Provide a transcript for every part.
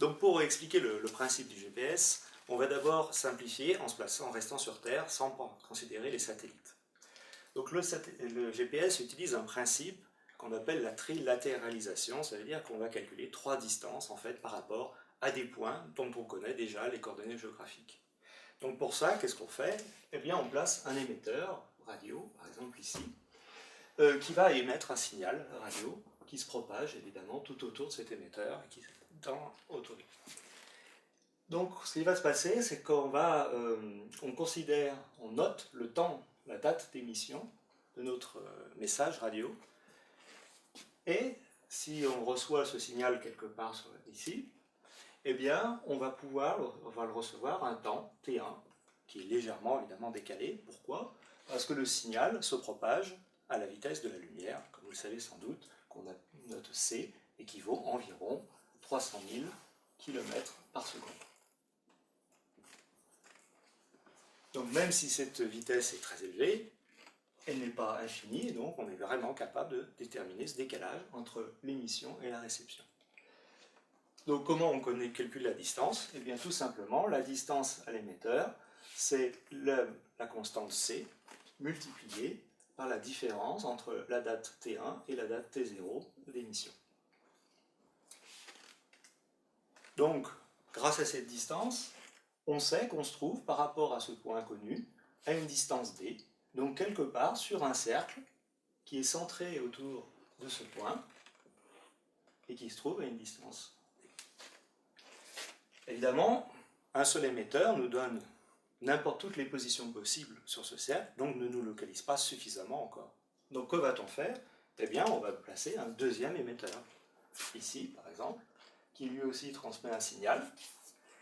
Donc pour expliquer le principe du GPS, on va d'abord simplifier en restant sur Terre sans considérer les satellites. Donc le GPS utilise un principe qu'on appelle la trilatéralisation, ça veut dire qu'on va calculer 3 distances en fait par rapport à des points dont on connaît déjà les coordonnées géographiques. Donc pour ça, qu'est-ce qu'on fait? Eh bien on place un émetteur radio, par exemple ici, qui va émettre un signal radio qui se propage évidemment tout autour de cet émetteur et qui tend autour de lui. Donc ce qui va se passer, c'est qu'on on note le temps, la date d'émission de notre message radio, et si on reçoit ce signal quelque part ici, eh bien on va le recevoir à un temps T1 qui est légèrement évidemment décalé. Pourquoi? Parce que le signal se propage à la vitesse de la lumière, comme vous le savez sans doute, qu'on a note C équivaut environ 300 000 km par seconde. Donc même si cette vitesse est très élevée, elle n'est pas infinie, et donc on est vraiment capable de déterminer ce décalage entre l'émission et la réception. Donc comment on calcule la distance? Eh bien tout simplement, la distance à l'émetteur, c'est la constante C multipliée par la différence entre la date T1 et la date T0 d'émission. Donc, grâce à cette distance, on sait qu'on se trouve par rapport à ce point connu à une distance D, donc quelque part sur un cercle qui est centré autour de ce point et qui se trouve à une distance D. Évidemment, un seul émetteur nous donne n'importe toutes les positions possibles sur ce cercle, donc ne nous localise pas suffisamment encore. Donc que va-t-on faire? Eh bien, on va placer un deuxième émetteur, ici par exemple, qui lui aussi transmet un signal,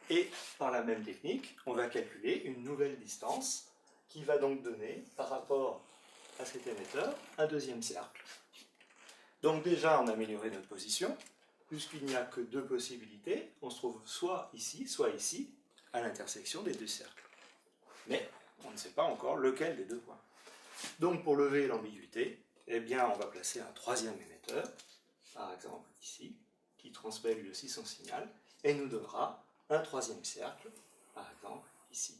et par la même technique, on va calculer une nouvelle distance qui va donc donner, par rapport à cet émetteur, un deuxième cercle. Donc déjà, on a amélioré notre position, puisqu'il n'y a que 2 possibilités, on se trouve soit ici, à l'intersection des 2 cercles. Mais on ne sait pas encore lequel des 2 points. Donc pour lever l'ambiguïté, eh bien on va placer un troisième émetteur, par exemple ici, qui transmet lui aussi son signal, et nous donnera un troisième cercle, par exemple ici.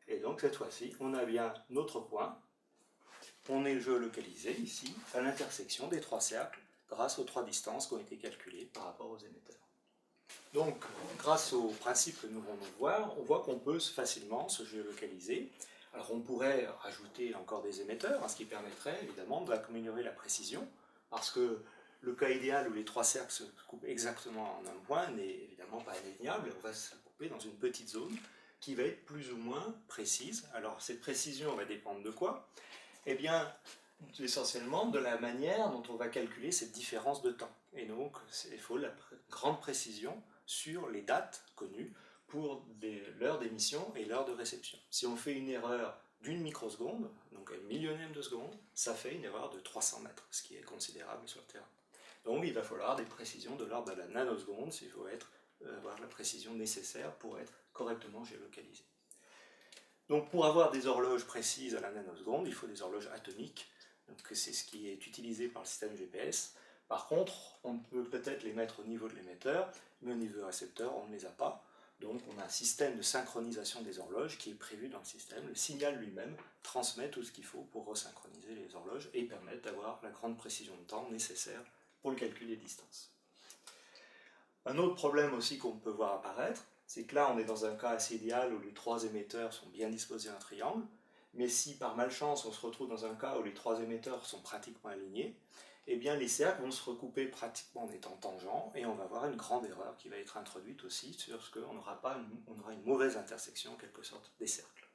Et donc cette fois-ci, on a bien notre point, on est géolocalisé ici, à l'intersection des 3 cercles, grâce aux 3 distances qui ont été calculées par rapport aux émetteurs. Donc, grâce au principe que nous venons de voir, on voit qu'on peut facilement se géolocaliser. Alors on pourrait rajouter encore des émetteurs, ce qui permettrait évidemment d'améliorer la précision, parce que le cas idéal où les 3 cercles se coupent exactement en un point n'est évidemment pas atteignable, on va se couper dans une petite zone qui va être plus ou moins précise. Alors cette précision va dépendre de quoi? Eh bien, essentiellement de la manière dont on va calculer cette différence de temps. Et donc, il faut la grande précision sur les dates connues pour l'heure d'émission et l'heure de réception. Si on fait une erreur d'une microseconde, donc à une millionième de seconde, ça fait une erreur de 300 mètres, ce qui est considérable sur le terrain. Donc il va falloir des précisions de l'ordre de la nanoseconde s'il faut avoir la précision nécessaire pour être correctement géolocalisé. Donc pour avoir des horloges précises à la nanoseconde, il faut des horloges atomiques, c'est ce qui est utilisé par le système GPS. Par contre, on peut peut-être les mettre au niveau de l'émetteur, mais au niveau du récepteur, on ne les a pas. Donc on a un système de synchronisation des horloges qui est prévu dans le système. Le signal lui-même transmet tout ce qu'il faut pour resynchroniser les horloges et permettre d'avoir la grande précision de temps nécessaire pour le calcul des distances. Un autre problème aussi qu'on peut voir apparaître, c'est que là on est dans un cas assez idéal où les 3 émetteurs sont bien disposés en triangle, mais si par malchance on se retrouve dans un cas où les 3 émetteurs sont pratiquement alignés, eh bien les cercles vont se recouper pratiquement en étant tangents, et on va avoir une grande erreur qui va être introduite aussi sur ce qu'on aura une mauvaise intersection en quelque sorte des cercles.